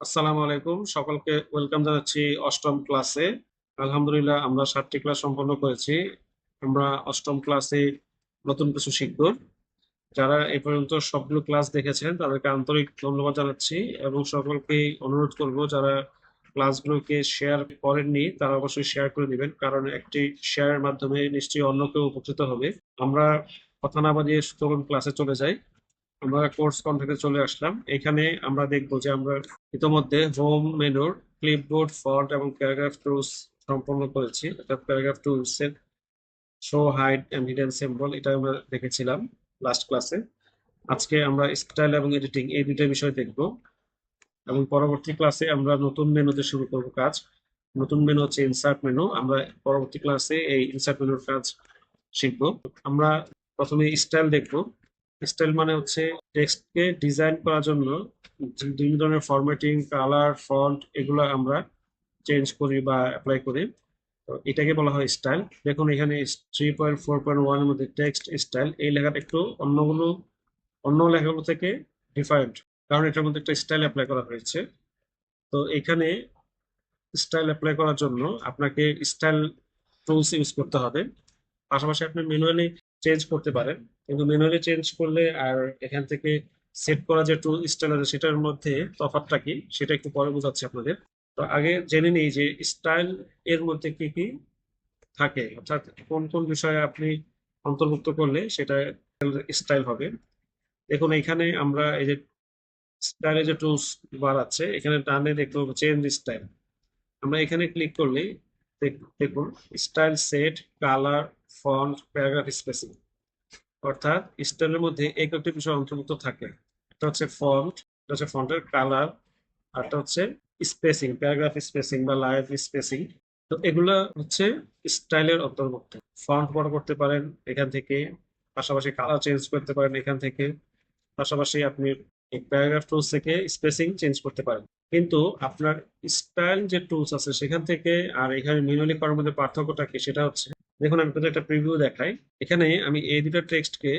আসসালামু আলাইকুম, সকলকে ওয়েলকাম জানাচ্ছি অষ্টম ক্লাসে। আলহামদুলিল্লাহ, আমরা 7টি ক্লাস সম্পন্ন করেছি। আমরা অষ্টম ক্লাসে নতুন কিছু শিখব। যারা এই পর্যন্ত সবগুলো ক্লাস দেখেছেন তাদেরকে আন্তরিক ধন্যবাদ জানাচ্ছি এবং সকলকে অনুরোধ করব যারা ক্লাসগুলোকে শেয়ার করেননি তারা অবশ্যই শেয়ার করে দিবেন, কারণ একটি শেয়ারের মাধ্যমে নিশ্চয়ই অন্য কেউ উপকৃত হবে। আমরা কথা না বাড়িয়ে চলুন ক্লাসে চলে যাই। আমরা কোর্স কন্টেন্টে চলে আসলাম। এখানে আমরা দেখবো যে আমরা ইতোমধ্যে হোম মেনুর ক্লিপবোর্ড, ফন্ট এবং প্যারাগ্রাফ টুলস সম্পন্ন করেছি। এটা প্যারাগ্রাফ টুলস এর show, hide and hidden symbol, এটা আমরা দেখেছিলাম লাস্ট ক্লাসে। আজকে আমরা স্টাইল এবং এডিটিং এই দুইটা বিষয় দেখব এবং পরবর্তী ক্লাসে আমরা নতুন মেনুতে শুরু করব কাজ। নতুন মেনু হচ্ছে ইনসার্ট মেনু। আমরা পরবর্তী ক্লাসে এই ইনসার্ট মেনুর কাজ শিখবো। আমরা প্রথমে স্টাইল দেখব। স্টাইল মানে হচ্ছে টেক্সটকে ডিজাইন করার জন্য যে বিভিন্ন ধরনের ফরম্যাটিং, কালার, ফন্ট এগুলো আমরা চেঞ্জ করি বা অ্যাপ্লাই করি। তো এটাকে বলা হয় স্টাইল। দেখুন এখানে 3.4.1 এর মধ্যে টেক্সট স্টাইল এই লেখাটা একটু অন্য লেখাগুলো থেকে ডিফারেন্ট, কারণ এটার মধ্যে একটা স্টাইল অ্যাপ্লাই করা হয়েছে। তো এখানে স্টাইল অ্যাপ্লাই করার জন্য আপনাকে স্টাইল টুলস ইউজ করতে হবে। পাশাপাশি আপনি ম্যানুয়ালি চেঞ্জ করতে পারেন, কিন্তু ম্যানুয়ালি চেঞ্জ করলে আর এখান থেকে সেট করা যে টুল স্টাইল আছে সেটার মধ্যে তফাৎটা কি সেটা একটু পরে বোঝাচ্ছি আপনাদের। তো আগে জেনে নিই যে স্টাইল এর মধ্যে কি কি থাকে, অর্থাৎ কোন কোন বিষয়ে আপনি অন্তর্ভুক্ত করলে সেটা স্টাইল হবে। দেখুন এখানে আমরা এই যে স্টাইলে যে টুলস বার আছে, এখানে ডানে দেখতে পাবো চেঞ্জ স্টাইল। আমরা এখানে ক্লিক করলেই দেখুন style set, colour, font, paragraph spacing, অর্থাৎ স্টাইলের মধ্যে এই কয়েকটি বিষয় অন্তর্ভুক্ত থাকে। এটা হচ্ছে ফন্ট, এটা হচ্ছে ফন্টের কালার, আর এটা হচ্ছে স্পেসিং, প্যারাগ্রাফ স্পেসিং বা লাইভ স্পেসিং। তো এগুলা হচ্ছে স্টাইলের অন্তর্ভুক্ত। ফন্ট বড় করতে পারেন এখান থেকে, পাশাপাশি কালার চেঞ্জ করতে পারেন এখান থেকে, পাশাপাশি আপনি এই প্যারাগ্রাফ টুলস থেকে স্পেসিং চেঞ্জ করতে পারেন। কিন্তু আপনার স্টাইল যে টুলস আছে সেখান থেকে আর এখানে ম্যানুয়ালি করার মধ্যে পার্থক্যটা কি সেটা হচ্ছে, দেখুন আমি আপনাদের একটা প্রিভিউ দেখাই। এখানে আমি এই দুটো টেক্সটকে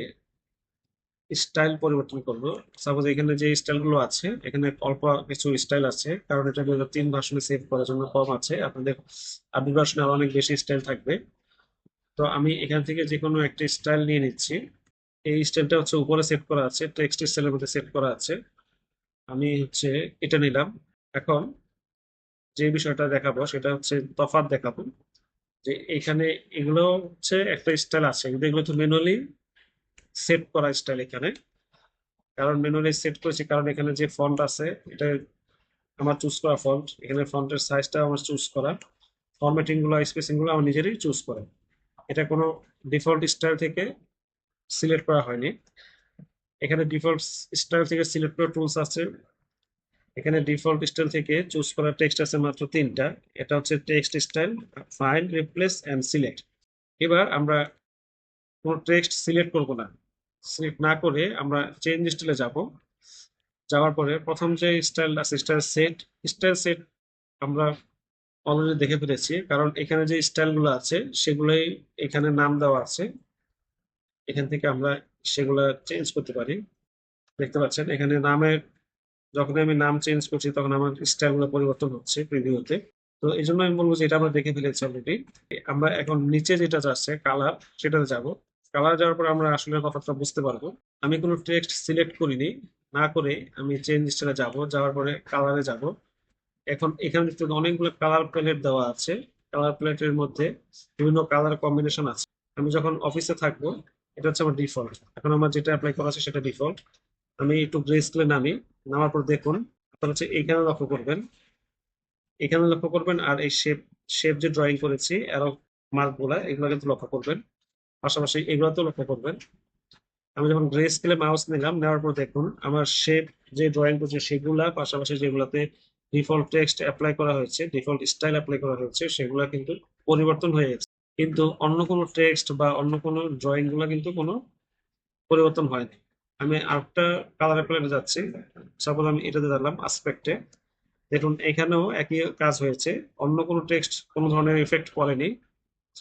স্টাইল পরিবর্তন করব। সাপোজ এখানে যে স্টাইল গুলো আছে এখানে অল্প কিছু স্টাইল আছে, কারণ এটা 2003 ভার্সনে সেভ করার জন্য কম আছে। আপনাদের আপডেট ভার্সনে আরো অনেক বেশি স্টাইল থাকবে। তো আমি এখান থেকে যে কোনো একটা স্টাইল নিয়ে নিচ্ছি। এই স্টাইলটা হচ্ছে উপরে সেট করা আছে, টেক্সট স্টাইলের মধ্যে সেট করা আছে। আমি হচ্ছে এটা নিলাম। এখন যে বিষয়টা দেখাবো সেটা হচ্ছে তফাৎ দেখাবো, যে এখানে এগুলো হচ্ছে একটা স্টাইল আছে, কিন্তু এগুলো তো ম্যানুয়ালি সেট করা স্টাইল এখানে। কারণ ম্যানুয়ালি সেট করেছি কারণ এখানে যে ফন্ট আছে এটা আমার চুজ করা ফন্ট, এখানে ফন্টের সাইজটা আমার চুজ করা, ফরম্যাটিং গুলো, স্পেসিং গুলো আমার নিজেরই চুজ করা। এটা কোনো ডিফল্ট স্টাইল থেকে সিলেক্ট করা হয়নি। এখানে ডিফল্ট স্টাইল থেকে সিলেক্ট করা টুলস আছে। এখানে ডিফল্ট স্টাইল থেকে চুজ করা টেক্সট আছে মাত্র 3টা। এটা হচ্ছে text style, find, replace and select. এবার আমরা কোনো টেক্সট সিলেক্ট করব না, সিলেক্ট না করে আমরা চেঞ্জ স্টাইলে যাব। যাওয়ার পরে প্রথম যে স্টাইল আছে স্টাইল সেট আমরা অলরেডি দেখে ফেলেছি, কারণ এখানে যে স্টাইল গুলো আছে সেগুলোই এখানে নাম দেওয়া আছে। এখান থেকে আমরা সেগুলা চেঞ্জ করতে পারি। দেখতে পাচ্ছেন এখানে নামের, যখন আমি নাম চেঞ্জ করছি তখন আমার স্টাইল গুলো পরিবর্তন হচ্ছে প্রিভিউতে। তো এই জন্য আমি বলবো যে এটা আমরা দেখে ফেলেছি অলরেডি। আমরা এখন নিচে যেটা যাচ্ছে কালার, সেটাতে যাব। কালার যাওয়ার পর আমরা আসলে কথাটা বুঝতে পারবো। আমি কোনো টেক্সট সিলেক্ট করিনি, না করে আমি চেঞ্জ স্টাইলে যাব, যাওয়ার পরে কালারে যাব। এখন এখানে দেখতে অনেকগুলো কালার প্যালেট দেওয়া আছে। কালার প্যালেটের মধ্যে বিভিন্ন কালার কম্বিনেশন আছে। আমি যখন অফিসে থাকবো, এটা হচ্ছে আমার ডিফল্ট। এখন আমার যেটা অ্যাপ্লাই করা আছে সেটা ডিফল্ট। আমি একটু গ্রে স্কেলে নামি, নামার পর দেখুন আপনার হচ্ছে এইখানে লক্ষ্য করবেন, এখানে লক্ষ্য করবেন, আর এই শেপ শেপ যে ড্রয়িং করেছি অ্যারো মার্ক গুলা এগুলো কিন্তু লক্ষ্য করবেন, পাশাপাশি এগুলোতেও লক্ষ্য করবেন। আমি যখন গ্রে স্কেলে মাউস নিলাম, নেওয়ার পর দেখুন আমার শেপ যে ড্রয়িং করছে সেগুলা, পাশাপাশি যেগুলাতে ডিফল্ট টেক্সট অ্যাপ্লাই করা হয়েছে, ডিফল্ট স্টাইল অ্যাপ্লাই করা হয়েছে, সেগুলা কিন্তু পরিবর্তন হয়ে গেছে। কিন্তু অন্য কোনো টেক্সট বা অন্য কোনো ড্রয়িং গুলা কিন্তু কোনো পরিবর্তন হয়নি। আমি আরেকটা কালার প্যালেটে যাচ্ছি। সাপোজ আমি এটাতে দিলাম আসপেক্টে। দেখুন এখানেও একই কাজ হয়েছে। অন্য কোনো টেক্সট কোনো ধরনের ইফেক্ট পড়েনি,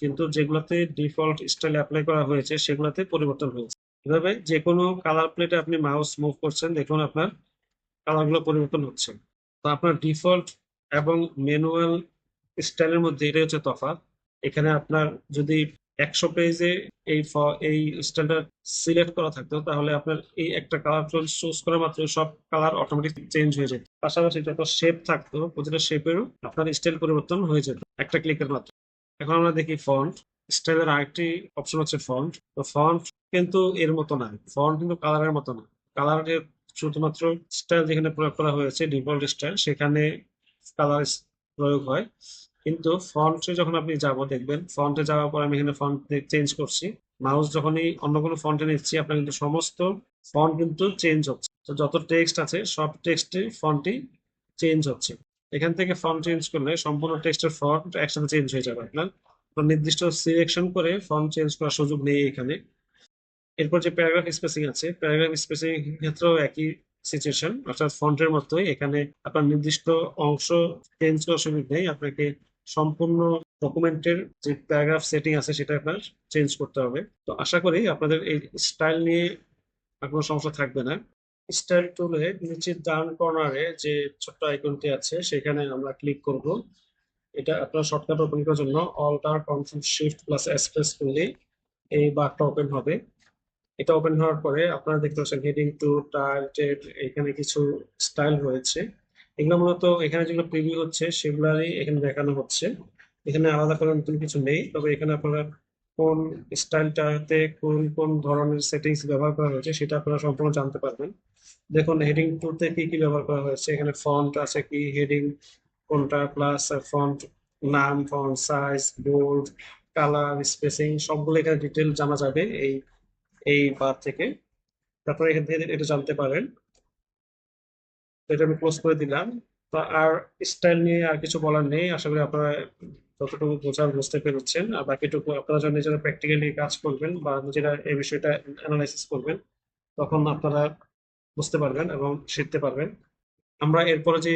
কিন্তু যেগুলোতে ডিফল্ট স্টাইল অ্যাপ্লাই করা হয়েছে সেগুলোতে পরিবর্তন হয়েছে। এভাবে যে কোনো কালার প্লেটে আপনি মাউস মুভ করছেন, দেখুন আপনার কালার গুলো পরিবর্তন হচ্ছে। তো আপনার ডিফল্ট এবং ম্যানুয়াল স্টাইলের মধ্যে এটাই হচ্ছে তফাৎ। এখানে আপনার যদি 100 পেজে এই স্টাইলটা সিলেক্ট করা থাকতো, তাহলে আপনার এই একটা কালার চুজ করা মাত্র সব কালার অটোমেটিক চেঞ্জ হয়ে যেত। পাশাপাশি যত শেপ থাকতো প্রতিটা শেপেরও আপনার স্টাইল পরিবর্তন হয়ে যেত একটা ক্লিকের মাধ্যমে। এখন আমরা দেখি ফন্ট স্টাইলের আরেকটি অপশন হচ্ছে ফন্ট। তো ফন্ট কিন্তু এর মতো না, ফন্ট কিন্তু কালারের মতো না। কালারের শুধুমাত্র স্টাইল যেখানে প্রয়োগ করা হয়েছে ডিফল্ট স্টাইল, সেখানে কালার প্রয়োগ হয়। কিন্তু ফন্টে যখন আপনি দেখবেন ফন্টে যাওয়ার পর আমি এখানে ফন্ট চেঞ্জ করছি। মাউস যখনই অন্য কোনো ফন্টে নিচ্ছি, আপনার কিন্তু সমস্ত ফন্ট কিন্তু চেঞ্জ হচ্ছে। তো যত টেক্সট আছে সব টেক্সটের ফন্টই চেঞ্জ হচ্ছে। এখান থেকে ফন্ট চেঞ্জ করলে সম্পূর্ণ টেক্সটের ফন্ট একসাথে চেঞ্জ হয়ে যাবে। আপনার নির্দিষ্ট সিলেকশন করে ফন্ট চেঞ্জ করার সুযোগ নেই এখানে। এরপর যে প্যারাগ্রাফ স্পেসিং আছে, প্যারাগ্রাফ স্পেসিং ক্ষেত্রেও একই সিচুয়েশন, অর্থাৎ ফন্টের মতোই এখানে আপনার নির্দিষ্ট অংশ চেঞ্জ করার সুযোগ নেই। আপনাকে সম্পূর্ণ ডকুমেন্টের যে প্যারাগ্রাফ সেটিং আছে সেটা আপনার চেঞ্জ করতে হবে। তো আশা করি আপনাদের এই স্টাইল নিয়ে আর কোনো সমস্যা থাকবে না। স্টাইল টুলে নিচের ডান কর্নারে যে ছোট্ট আইকনটি আছে সেখানে আমরা ক্লিক করব। এটা আপনার শর্টকাট ওপেন করার জন্য Alt control shift plus S press করলেই এই বারটা ওপেন হবে। এটা ওপেন হওয়ার পরে আপনারা দেখতে পাচ্ছেন হেডিং টু টাইটেল, এখানে কিছু স্টাইল রয়েছে। এগুলো মূলত এখানে যেগুলো প্রিভিউ হচ্ছে সেগুলাই এখানে দেখানো হচ্ছে। এখানে আলাদা করে নতুন কিছু নেই, তবে এখানে আপনারা কোন স্টাইলটাতে কোন কোন ধরনের সেটিংস ব্যবহার করা হয়েছে সেটা আপনারা সম্পূর্ণ জানতে পারবেন। দেখুন হেডিং টু তে কি কি ব্যবহার করা হয়েছে, এখানে ফন্ট আছে কি, হেডিং কোনটা, প্লাস ফন্ট নাম, font size, bold, colour, spacing সবগুলো এখানে ডিটেল জানা যাবে এই এই বার থেকে। তারপরে এখান থেকে এটা জানতে পারেন। তো এটা আমি ক্লোজ করে দিলাম। তো আর স্টাইল নিয়ে আর কিছু বলার নেই, আশা করি আপনারা যতটুকু বুঝতে পেরেছেন। আর বাকিটুকু আপনারা যখন নিজেরা প্র্যাকটিক্যালি কাজ করবেন বা নিজেরা এই বিষয়টা অ্যানালাইসিস করবেন, তখন আপনারা বুঝতে পারবেন এবং শিখতে পারবেন। আমরা এরপরে যে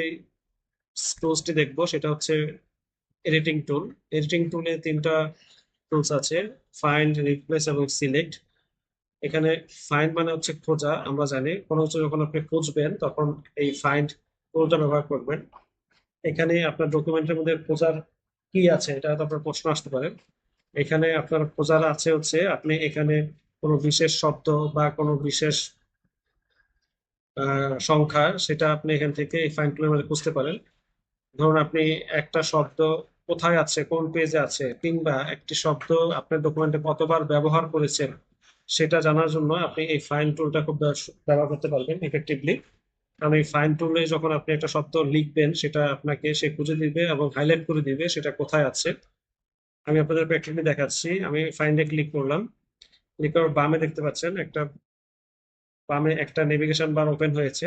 টুলসটি দেখবো সেটা হচ্ছে এডিটিং টুল। এডিটিং টুলে তিনটা টুলস আছে, ফাইন্ড, রিপ্লেস এবং সিলেক্ট। এখানে ফাইন্ড মানে হচ্ছে খোঁজা। আমরা জানি কোনো কিছু যখন আপনি খুঁজবেন তখন এই ফাইন্ড টুলটা ব্যবহার করবেন। এখানে আপনার ডকুমেন্টের মধ্যে খোঁজার কি আছে এটা হয়তো আপনার প্রশ্ন আসতে পারে। এখানে আপনার খোঁজার আছে হচ্ছে আপনি এখানে কোনো বিশেষ শব্দ বা কোনো বিশেষ সংখ্যা, সেটা আপনি এখান থেকে এই ফাইন্ড টুলের মধ্যে খুঁজতে পারেন। ধরুন আপনি একটা শব্দ কোথায় আছে, কোন পেজে আছে, কিংবা একটি শব্দ আপনার ডকুমেন্টে কতবার ব্যবহার করেছেন সেটা জানার জন্য আপনি এই ফাইন্ড টুলটা খুব ব্যবহার করতে পারবেন ইফেক্টিভলি। কারণ এই ফাইন্ড টুলে যখন আপনি একটা শব্দ লিখবেন সেটা আপনাকে সে খুঁজে দিবে এবং হাইলাইট করে দিবে সেটা কোথায় আছে। আমি আপনাদের প্র্যাকটিক্যালি দেখাচ্ছি। আমি ফাইন্ডে ক্লিক করলাম, ক্লিক করার বামে একটা নেভিগেশন বার ওপেন হয়েছে।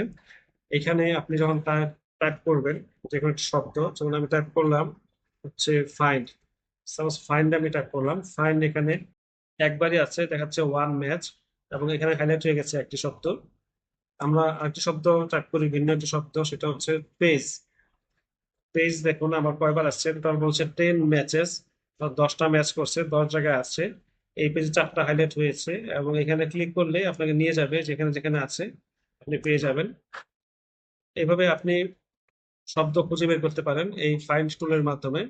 এখানে আপনি যখন টাইপ করবেন যে কোনো একটা শব্দ, যেমন আমি টাইপ করলাম হচ্ছে ফাইন্ড, সাপোজ ফাইন্ড আমি টাইপ করলাম, ফাইন্ড এখানে একবারই আছে দেখাচ্ছে ওয়ান ম্যাচ, এবং এখানে হাইলাইট হয়ে গেছে একটি শব্দ। আমরা আরেকটি শব্দ টাইপ করি, ভিন্ন একটি শব্দ, সেটা হচ্ছে পেজ। পেজ দেখুন আমার কয়বার আসছে, তার বলছে 10 ম্যাচেস, 10টা ম্যাচ করছে, 10 জায়গায় আছে। এই পেজে 4টা হাইলাইট হয়েছে এবং এখানে ক্লিক করলে আপনাকে নিয়ে যাবে যেখানে যেখানে আছে আপনি পেয়ে যাবেন। এভাবে আপনি শব্দ খুঁজে বের করতে পারেন এই ফাইন্ড টুলের মাধ্যমে।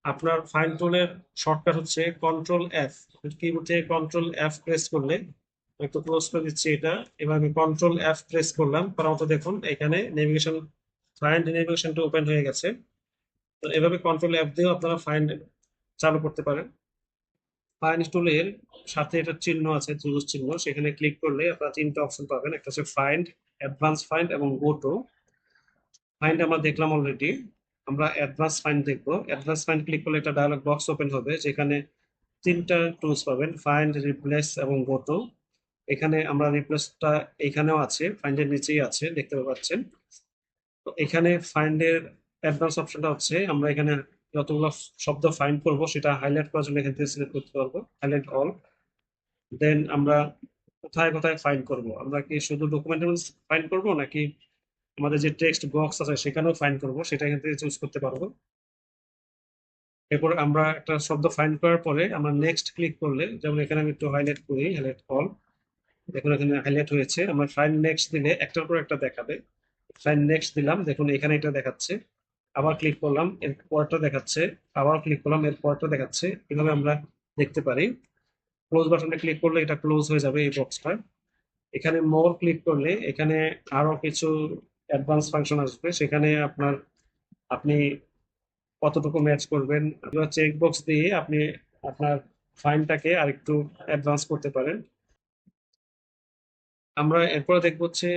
আপনার ফাইন্ড টুলের শর্টকাট হচ্ছে কন্ট্রোল এফ। কিবোর্ডে কন্ট্রোল এফ প্রেস করলে, একটু ক্লোজ করে দিচ্ছি এটা, এবার আমি কন্ট্রোল এফ প্রেস করলাম, করার মতো দেখুন এখানে নেভিগেশন, ফাইন্ড নেভিগেশনটা ওপেন হয়ে গেছে। তো এভাবে কন্ট্রোল এফ দিয়েও আপনারা ফাইন্ড চালু করতে পারেন। ফাইন্ড টুলের সাথে এটা চিহ্ন আছে, ত্রিভুজ চিহ্ন, সেখানে ক্লিক করলে আপনারা তিনটা অপশন পাবেন, একটা হচ্ছে ফাইন্ড, অ্যাডভান্স ফাইন্ড এবং গো টু। ফাইন্ড আমরা দেখলাম অলরেডি, আমরা অ্যাডভান্স ফাইন্ড দেখবো। অ্যাডভান্স ফাইন্ড ক্লিক করলে একটা ডায়লগ বক্স ওপেন হবে যেখানে তিনটা টুলস পাবেন, ফাইন্ড, রিপ্লেস এবং গো টু। এখানে আমরা রিপ্লেসটা এখানেও আছে, ফাইন্ডের নিচেই আছে, দেখতে পাচ্ছেন। তো এখানে ফাইন্ডের অ্যাডভান্স অপশনটা হচ্ছে আমরা এখানে যতগুলো শব্দ ফাইন্ড করব সেটা হাইলাইট করার জন্য এখান থেকে সিলেক্ট করতে পারবো, হাইলাইট অল। দেন আমরা কোথায় কোথায় ফাইন্ড করব, আমরা কি শুধু ডকুমেন্টের মধ্যে ফাইন্ড করব নাকি আমাদের যে টেক্সট বক্স আছে সেখানেও ফাইন্ড করব, সেটা এখান থেকে চুজ করতে পারবো। এরপর আমরা একটা শব্দ ফাইন্ড করার পরে আমরা নেক্সট ক্লিক করলে, যেমন এখানে আমি একটু হাইলাইট করি, হাইলাইট অল, দেখুন এখানে হাইলাইট হয়েছে। আমরা ফাইন্ড নেক্সট দিলে একটার পর একটা দেখাবে। ফাইন, নেক্সট দিলাম, দেখুন এখানে এটা দেখাচ্ছে। আবার ক্লিক করলাম, এর পরটা দেখাচ্ছে। আবার ক্লিক করলাম, এর পরটা দেখাচ্ছে। এভাবে আমরা দেখতে পারি। ক্লোজ বাটনে ক্লিক করলে এটা ক্লোজ হয়ে যাবে এই বক্সটা। এখানে মোর ক্লিক করলে এখানে আরো কিছু অ্যাডভান্স ফাংশন আসবে, সেখানে আপনি কতটুকু ম্যাচ করবেন, চেক বক্স দিয়ে আপনি আপনার ফাইনটাকে আরেকটু অ্যাডভান্স করতে পারেন। আমরা এরপরে দেখবো হচ্ছে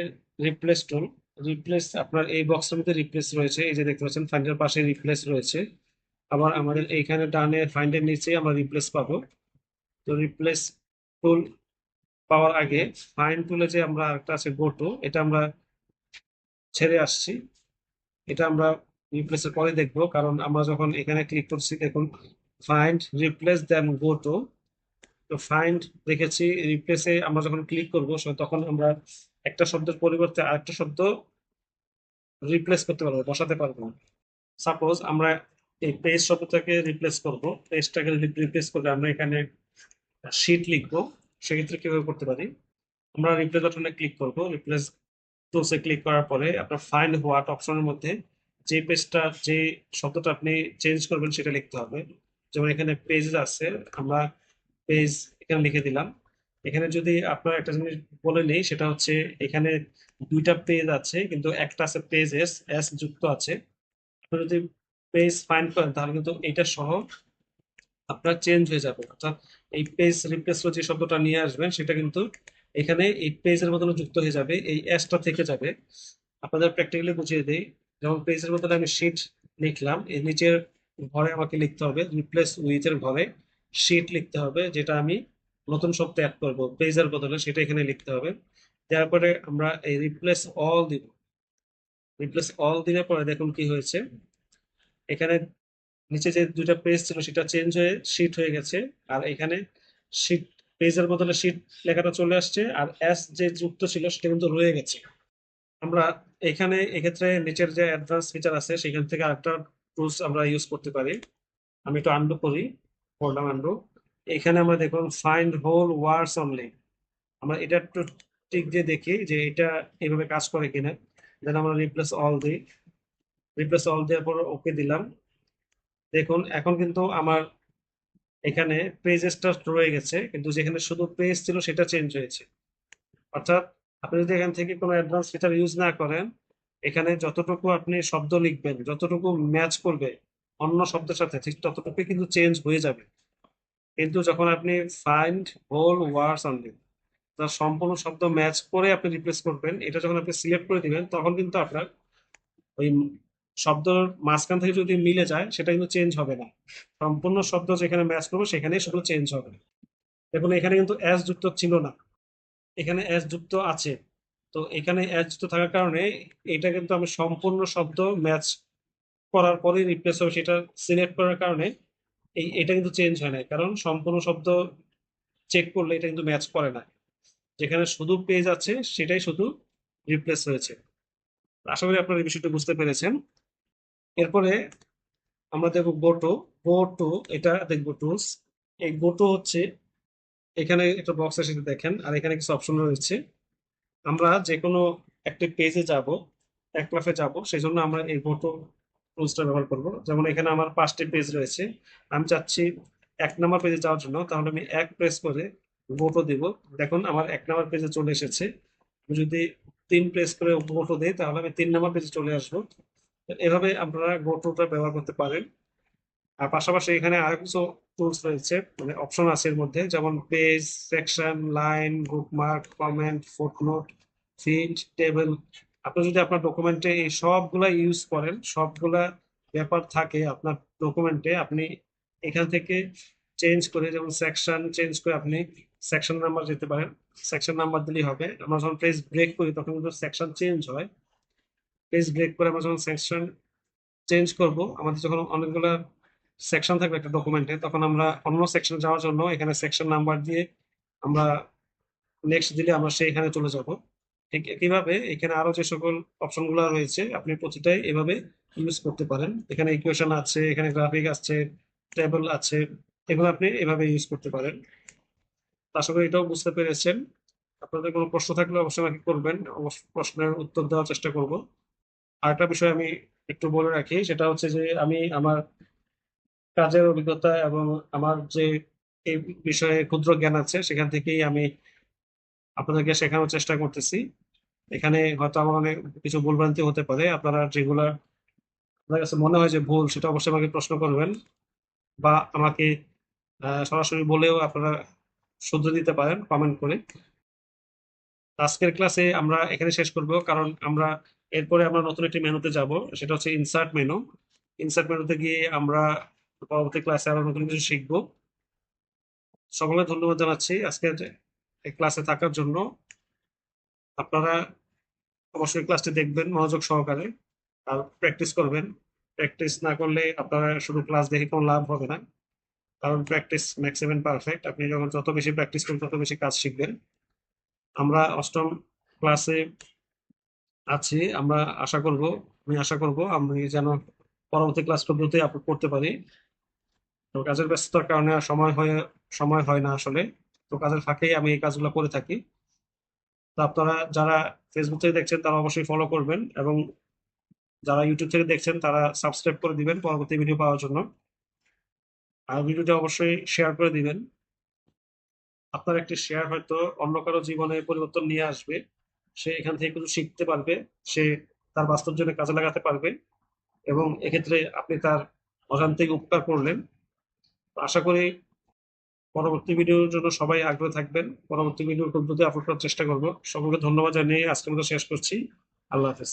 রিপ্লেস টুল। রিপ্লেস আপনার এই বক্সের মধ্যে রিপ্লেস রয়েছে, এই যে দেখতে পাচ্ছেন ফাইন্ডের পাশে রিপ্লেস রয়েছে। আবার আমাদের এইখানে ডানে ফাইন্ডের নিচে আমরা রিপ্লেস পাবো। তো রিপ্লেস টুল পাওয়ার আগে ফাইন টুলে যে আমরা একটা আছে গো টু, এটা আমরা ছেড়ে আসছি। এটা আমরা রিপ্লেসের পরে দেখবো, কারণ আমরা যখন এখানে ক্লিক করছি দেখুন find replace then go to. তো ফাইন্ড দেখেছি, রিপ্লেসে আমরা যখন ক্লিক করবো তখন আমরা একটা শব্দের পরিবর্তে আরেকটা শব্দ রিপ্লেস করতে পারবো, বসাতে পারবো। সাপোজ আমরা এই পেজ শব্দটাকে রিপ্লেস করব, পেজটাকে রিপ্লেস করলে আমরা এখানে শীট লিখবো। সেক্ষেত্রে কিভাবে করতে পারি, আমরা রিপ্লেস বাটনে ক্লিক করব। রিপ্লেস টুলসে ক্লিক করার পরে আপনার ফাইন্ড হোয়াট অপশনের মধ্যে যে পেজটা, যে শব্দটা আপনি চেঞ্জ করবেন সেটা লিখতে হবে। যেমন এখানে পেজ আছে, আমরা পেজ এখানে লিখে দিলাম। এখানে যদি আপনার একটা জিনিস বলে নেই, সেটা হচ্ছে এখানে দুইটা পেজ আছে কিন্তু একটা আছে পেজ এস, এস যুক্ত আছে। আপনি যদি পেজ ফাইন্ড করেন তাহলে কিন্তু এটা সহ আপনার চেঞ্জ হয়ে যাবে, অর্থাৎ এই পেজ রিপ্লেস যে শব্দটা নিয়ে আসবেন সেটা কিন্তু এখানে এই পেজের বদলে যুক্ত হয়ে যাবে, এই এসটা থেকে যাবে। আপনাদের প্র্যাকটিক্যালি বুঝিয়ে দিই। যেমন পেজের বদলে আমি শিট লিখলাম, এর নিচের ঘরে আমাকে লিখতে হবে রিপ্লেস উইথ এর ঘরে শিট লিখতে হবে, যেটা আমি নতুন শব্দ অ্যাড করবো পেজের বদলে, সেটা এখানে লিখতে হবে। তারপরে আমরা এই রিপ্লেস অল দিব। রিপ্লেস অল দিলে পরে দেখুন কি হয়েছে, এখানে নিচে যে দুইটা পেজ ছিল সেটা চেঞ্জ হয়ে শিট হয়ে গেছে। আর এখানে শিট, পেজের বদলে শিট লেখাটা চলে আসছে, আর এস যে যুক্ত ছিল সেটা কিন্তু রয়ে গেছে। আমরা এখানে এক্ষেত্রে নিচের যে অ্যাডভান্স ফিচার আছে সেখান থেকে আরেকটা টুলস আমরা ইউজ করতে পারি। আমি একটু আন্ডু করি, করলাম আন্ডু। এখানে আমরা দেখুন ফাইন্ড হোল ওয়ার্ডস অনলি, আমরা এটা একটু টিক দিয়ে দেখি যে এটা এইভাবে কাজ করে কিনা। দেন আমরা রিপ্লেস অল দিই। রিপ্লেস অল দেওয়ার পর ওকে দিলাম। দেখুন এখন কিন্তু আমার এখানে পেজেসটা রয়ে গেছে, কিন্তু যেখানে শুধু পেজ ছিল সেটা চেঞ্জ হয়েছে। অর্থাৎ আপনি যদি এখান থেকে কোনো অ্যাডভান্স ফিচার ইউজ না করেন, এখানে যতটুকু আপনি শব্দ লিখবেন, যতটুকু ম্যাচ করবে অন্য শব্দের সাথে, ঠিক ততটুকু কিন্তু চেঞ্জ হয়ে যাবে। কিন্তু যখন আপনি ফাইন্ড হোল ওয়ার্ডস অনলি, তার সম্পূর্ণ শব্দ ম্যাচ করে আপনি রিপ্লেস করবেন, এটা যখন আপনি সিলেক্ট করে দিবেন তখন কিন্তু আপনার ওই শব্দর মাঝখান থেকে যদি মিলে যায় সেটা কিন্তু চেঞ্জ হবে না। সম্পূর্ণ শব্দ যেখানে ম্যাচ করবে সেখানেই শুধু চেঞ্জ হবে। দেখুন এখানে কিন্তু এস যুক্ত ছিল না, এখানে এস যুক্ত আছে। তো এখানে এস যুক্ত থাকার কারণে এটা কিন্তু আমি সম্পূর্ণ শব্দ ম্যাচ করার পরে রিপ্লেস হবে, সেটা সিলেক্ট করার কারণে এটা কিন্তু চেঞ্জ হয় না, কারণ সম্পূর্ণ শব্দ চেক করলে এটা কিন্তু ম্যাচ করে না। যেখানে শুধু পেজ আছে সেটাই শুধু রিপ্লেস হয়েছে। আশা করি আপনারা এই বিষয়টা বুঝতে পেরেছেন। এরপরে আমরা দেখবো গোটো। গোটো এটা দেখবো টুলস। এই গোটো হচ্ছে, এখানে একটা বক্স এসে দেখেন, আর এখানে কিছু অপশন রয়েছে। আমরা যে কোনো একটা পেজে যাব, এক গ্রাফে যাব, সেই জন্য আমরা এই গোটো টুলসটা ব্যবহার করব। যেমন এখানে আমার 5টি পেজ রয়েছে, আমি চাচ্ছি 1 নম্বর পেজে যাওয়ার জন্য, তাহলে আমি এক প্রেস করে গোটো দিব। দেখুন আমার 1 নম্বর পেজে চলে এসেছে। আমি যদি 3 প্রেস করে গোটো দিই তাহলে আমি 3 নম্বর পেজে চলে আসবো। এভাবে আপনারা গোটোটা ব্যবহার করতে পারেন। আর পাশাপাশি এখানে আরো কিছু টুলস রয়েছে, মানে অপশন আছে এর মধ্যে, যেমন page, section, line, bookmark, comment, footnote, field, table. আপনি যদি আপনার ডকুমেন্টে এই সবগুলা ইউজ করেন, সবগুলা ব্যাপার থাকে আপনার ডকুমেন্টে, আপনি এখান থেকে চেঞ্জ করে, যেমন সেকশন চেঞ্জ করে আপনি সেকশন নাম্বার দিতে পারেন। সেকশন নাম্বার দিলেই হবে। আমরা যখন পেজ ব্রেক করি তখন কিন্তু সেকশন চেঞ্জ হয়। পেজ ব্রেক করে আমরা যখন সেকশন চেঞ্জ করব, আমাদের যখন অনেকগুলো সেকশন থাকবে একটা ডকুমেন্টে, তখন আমরা অন্য সেকশনে যাওয়ার জন্য এখানে সেকশন নাম্বার দিয়ে আমরা নেক্সট দিলে আমরা সেইখানে চলে যাব। ঠিক একইভাবে এখানে আরো যে সকল অপশনগুলো রয়েছে আপনি প্রতিটাই এভাবে ইউজ করতে পারেন। এখানে ইকুয়েশন আছে, এখানে গ্রাফিক আছে, টেবল আছে, এগুলো আপনি এভাবে ইউজ করতে পারেন। আশা করি এটাও বুঝতে পেরেছেন। আপনাদের কোনো প্রশ্ন থাকলে অবশ্যই আমাকে করবেন, অবশ্য প্রশ্নের উত্তর দেওয়ার চেষ্টা করব। আরেকটা বিষয় আমি একটু বলে রাখি, সেটা হচ্ছে যে আমি আমার কাজের অভিজ্ঞতা এবং আমার যে এই বিষয়ে ক্ষুদ্র জ্ঞান আছে সেখান থেকেই আমি আপনাদেরকে শেখানোর চেষ্টা করতেছি। এখানে হয়তো আমার অনেক কিছু ভুলভ্রান্তি হতে পারে, আপনারা যেগুলা আপনার কাছে মনে হয় যে ভুল সেটা অবশ্যই আমাকে প্রশ্ন করবেন, বা আমাকে সরাসরি বলেও আপনারা শুধরে দিতে পারেন কমেন্ট করে। আজকের ক্লাসে আমরা এখানে শেষ করব, কারণ এরপরে আমরা নতুন একটি মেনুতে যাব, সেটা হচ্ছে ইনসার্ট মেনু। ইনসার্ট মেনুতে গিয়ে আমরা পরবর্তী ক্লাসে আরো নতুন কিছু শিখবো। সকলে ধন্যবাদ জানাচ্ছি আজকের এই ক্লাসে থাকার জন্য। আপনারা অবশ্যই ক্লাসটি দেখবেন মনোযোগ সহকারে আর প্র্যাকটিস করবেন। প্র্যাকটিস না করলে আপনারা শুধু ক্লাস দেখে কোনো লাভ হবে না, কারণ প্র্যাকটিস ম্যাক্স ইভেন পারফেক্ট। আপনি যখন যত বেশি প্র্যাকটিস করবেন তত বেশি কাজ শিখবেন। আমরা অষ্টম ক্লাসে আছি, আমি আশা করব আমি যেন পরবর্তী ক্লাসগুলো দ্রুতই আপলোড করতে পারি। তো কাজের ব্যস্ততার কারণে আর সময় হয় না আসলে। তো কাজের ফাঁকেই আমি এই কাজগুলো করে থাকি। তো আপনারা যারা ফেসবুক থেকে দেখছেন তারা অবশ্যই ফলো করবেন, এবং যারা ইউটিউব থেকে দেখছেন তারা সাবস্ক্রাইব করে দিবেন পরবর্তী ভিডিও পাওয়ার জন্য। আর ভিডিওটা অবশ্যই শেয়ার করে দিবেন। আপনার একটি শেয়ার হয়তো অন্য কারো জীবনে পরিবর্তন নিয়ে আসবে। সে এখান থেকে কিছু শিখতে পারবে, সে তার বাস্তব জীবনে কাজে লাগাতে পারবে, এবং এক্ষেত্রে আপনি তার অজান্তিক উপকার করলেন। আশা করি পরবর্তী ভিডিওর জন্য সবাই আগ্রহ থাকবেন। পরবর্তী ভিডিও খুব দ্রুত আপলোড করার চেষ্টা করব। সকলকে ধন্যবাদ জানিয়ে আজকের মতো শেষ করছি। আল্লাহ হাফেজ।